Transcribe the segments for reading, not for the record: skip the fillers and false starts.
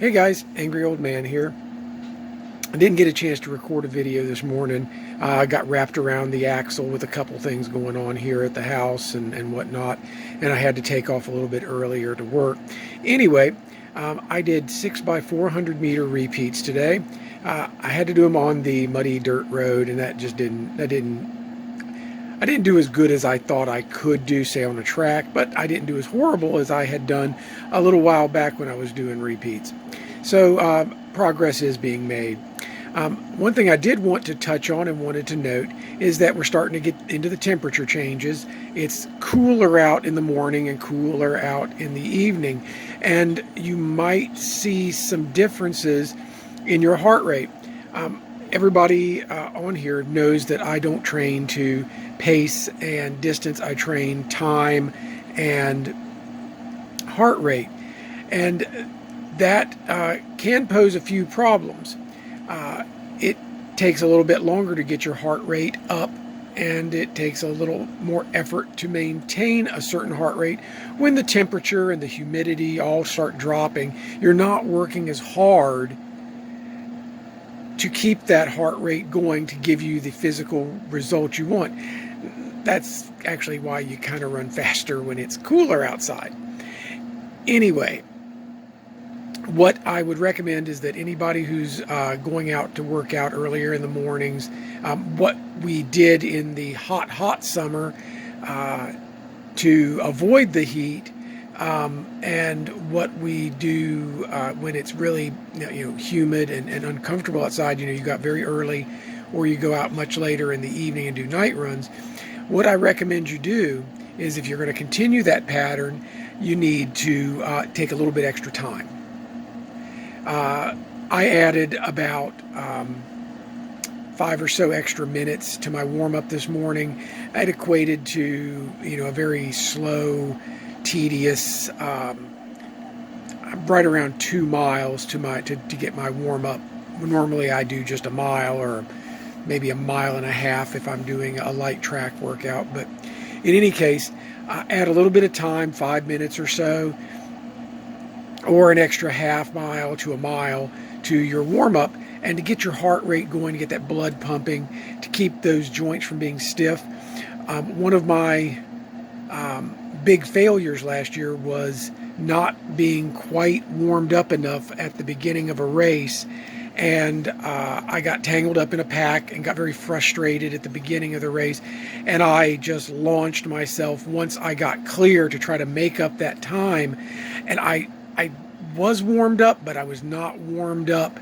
Hey guys, Angry Old Man here. I didn't get a chance to record a video this morning. I got wrapped around the axle with a couple things going on here at the house and whatnot, and I had to take off a little bit earlier to work. Anyway, I did 6x400 meter repeats today. I had to do them on the muddy dirt road, and I didn't do as good as I thought I could do, say, on a track, but I didn't do as horrible as I had done a little while back when I was doing repeats. So progress is being made. One thing I did want to touch on and wanted to note is that we're starting to get into the temperature changes. It's cooler out in the morning and cooler out in the evening, and you might see some differences in your heart rate. Everybody on here knows that I don't train to pace and distance. I train time and heart rate, and that can pose a few problems. It takes a little bit longer to get your heart rate up, and it takes a little more effort to maintain a certain heart rate when the temperature and the humidity all start dropping. You're not working as hard to keep that heart rate going to give you the physical result you want. That's actually why you kind of run faster when it's cooler outside. Anyway, what I would recommend is that anybody who's going out to work out earlier in the mornings, what we did in the hot summer to avoid the heat, and what we do when it's really humid and uncomfortable outside. You got very early, or you go out much later in the evening and do night runs. What I recommend you do is, if you're going to continue that pattern, you need to take a little bit extra time. I added about 5 or so extra minutes to my warm-up this morning. It equated to a very slow, tedious, right around 2 miles to get my warm-up. Normally I do just a mile or maybe a mile and a half if I'm doing a light track workout. But in any case, add a little bit of time, 5 minutes or so, or an extra half mile to a mile to your warm-up, and to get your heart rate going, to get that blood pumping, to keep those joints from being stiff. One of my big failures last year was not being quite warmed up enough at the beginning of a race, and I got tangled up in a pack and got very frustrated at the beginning of the race, and I just launched myself once I got clear to try to make up that time. And I was warmed up, but I was not warmed up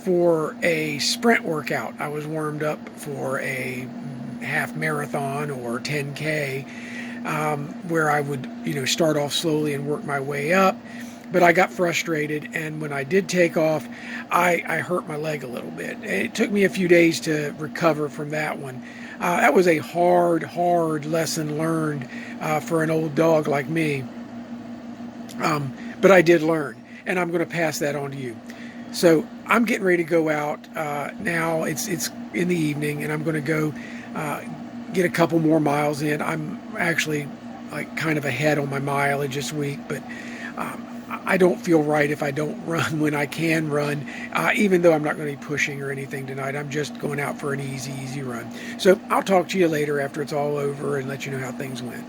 for a sprint workout. I was warmed up for a half marathon or 10K, where I would start off slowly and work my way up. But I got frustrated, and when I did take off, I hurt my leg a little bit. It took me a few days to recover from that one. That was a hard lesson learned for an old dog like me. But I did learn, and I'm going to pass that on to you. So I'm getting ready to go out now. It's in the evening, and I'm going to go get a couple more miles in. I'm actually kind of ahead on my mileage this week, but I don't feel right if I don't run when I can run, even though I'm not going to be pushing or anything tonight. I'm just going out for an easy run. So I'll talk to you later after it's all over and let you know how things went.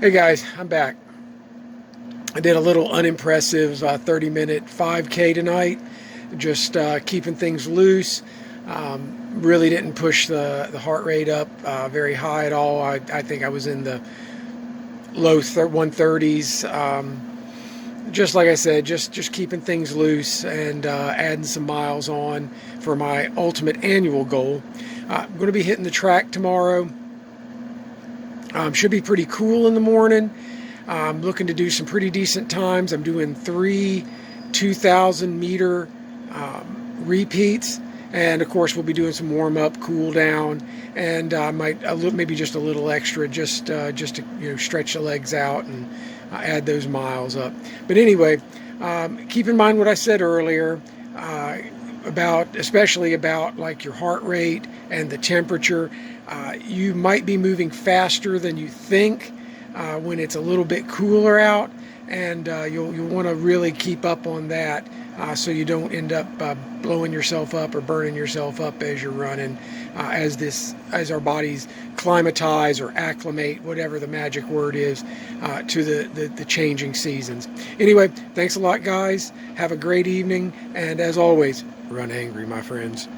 Hey guys, I'm back. I did a little unimpressive 30-minute 5K tonight, just keeping things loose. Really didn't push the heart rate up very high at all. I think I was in the low 130s. Just like I said, just keeping things loose and adding some miles on for my ultimate annual goal. I'm going to be hitting the track tomorrow. Should be pretty cool in the morning. I'm looking to do some pretty decent times. I'm doing 3 2,000-meter repeats, and of course we'll be doing some warm-up, cool down, and maybe just a little extra just to stretch the legs out and add those miles up. But anyway, keep in mind what I said earlier. Especially about like your heart rate and the temperature. You might be moving faster than you think when it's a little bit cooler out, and you'll want to really keep up on that so you don't end up blowing yourself up or burning yourself up as you're running, as our bodies climatize or acclimate, whatever the magic word is, to the changing seasons. Anyway, thanks a lot, guys. Have a great evening, and as always, run angry, my friends.